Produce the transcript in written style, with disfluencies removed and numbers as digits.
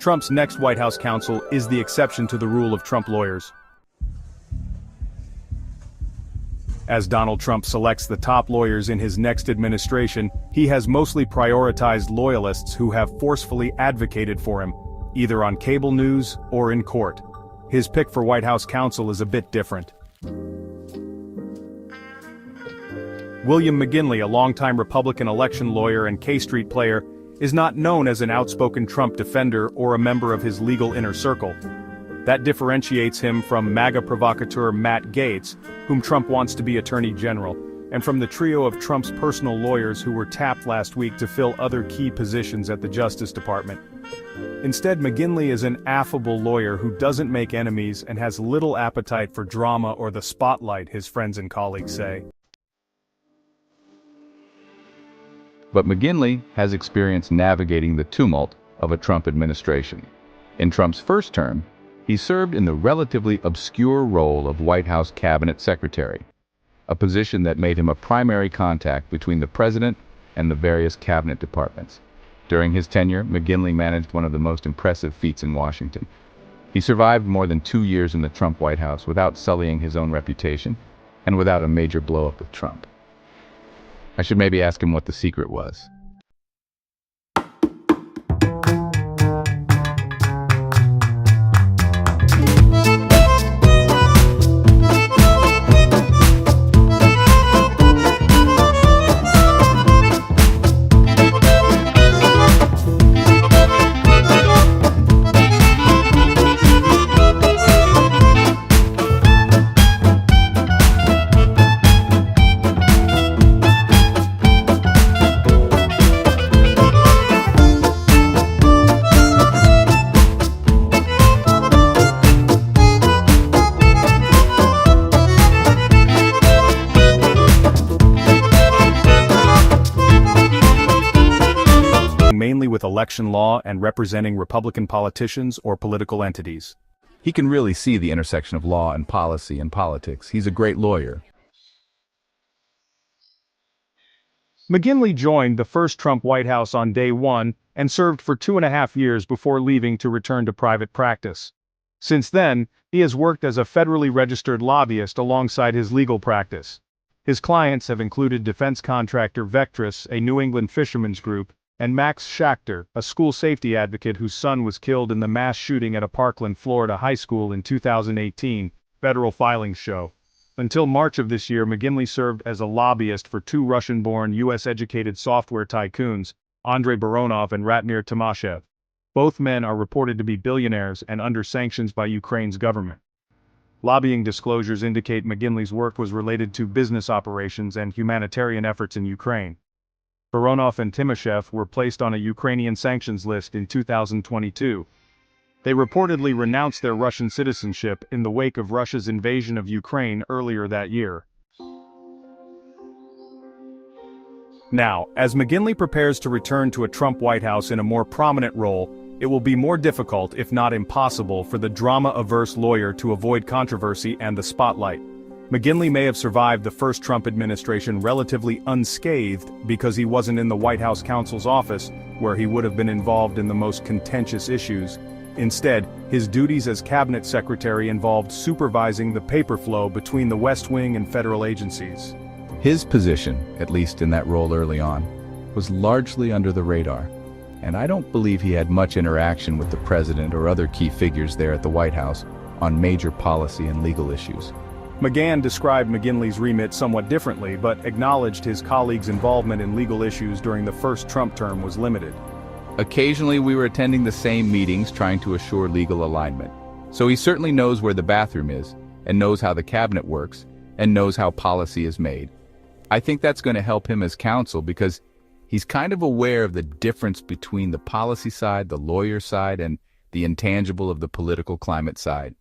Trump's next White House counsel is the exception to the rule of Trump lawyers. As Donald Trump selects the top lawyers in his next administration, he has mostly prioritized loyalists who have forcefully advocated for him, either on cable news or in court. His pick for White House counsel is a bit different. William McGinley, a longtime Republican election lawyer and K Street player, is not known as an outspoken Trump defender or a member of his legal inner circle. That differentiates him from MAGA provocateur Matt Gaetz, whom Trump wants to be Attorney General, and from the trio of Trump's personal lawyers who were tapped last week to fill other key positions at the Justice Department. Instead, McGinley is an affable lawyer who doesn't make enemies and has little appetite for drama or the spotlight, his friends and colleagues say. But McGinley has experience navigating the tumult of a Trump administration. In Trump's first term, he served in the relatively obscure role of White House Cabinet Secretary, a position that made him a primary contact between the president and the various cabinet departments. During his tenure, McGinley managed one of the most impressive feats in Washington. He survived more than 2 years in the Trump White House without sullying his own reputation and without a major blow-up with Trump. I should maybe ask him what the secret was. Mainly with election law and representing Republican politicians or political entities. He can really see the intersection of law and policy and politics. He's a great lawyer. McGinley joined the first Trump White House on day one and served for 2.5 years before leaving to return to private practice. Since then, he has worked as a federally registered lobbyist alongside his legal practice. His clients have included defense contractor Vectrus, a New England fishermen's group, and Max Schachter, a school safety advocate whose son was killed in the mass shooting at a Parkland, Florida high school in 2018, federal filings show. Until March of this year, McGinley served as a lobbyist for 2 Russian-born U.S.-educated software tycoons, Andrei Baronov and Ratmir Tomashev. Both men are reported to be billionaires and under sanctions by Ukraine's government. Lobbying disclosures indicate McGinley's work was related to business operations and humanitarian efforts in Ukraine. Baronov and Timoshev were placed on a Ukrainian sanctions list in 2022. They reportedly renounced their Russian citizenship in the wake of Russia's invasion of Ukraine earlier that year. Now, as McGinley prepares to return to a Trump White House in a more prominent role, it will be more difficult, if not impossible, for the drama-averse lawyer to avoid controversy and the spotlight. McGinley may have survived the first Trump administration relatively unscathed because he wasn't in the White House counsel's office, where he would have been involved in the most contentious issues. Instead, his duties as cabinet secretary involved supervising the paper flow between the West Wing and federal agencies. His position, at least in that role early on, was largely under the radar, and I don't believe he had much interaction with the president or other key figures there at the White House on major policy and legal issues. McGahn described McGinley's remit somewhat differently, but acknowledged his colleagues' involvement in legal issues during the first Trump term was limited. Occasionally we were attending the same meetings trying to assure legal alignment. So he certainly knows where the bathroom is, and knows how the cabinet works, and knows how policy is made. I think that's going to help him as counsel because he's kind of aware of the difference between the policy side, the lawyer side, and the intangible of the political climate side.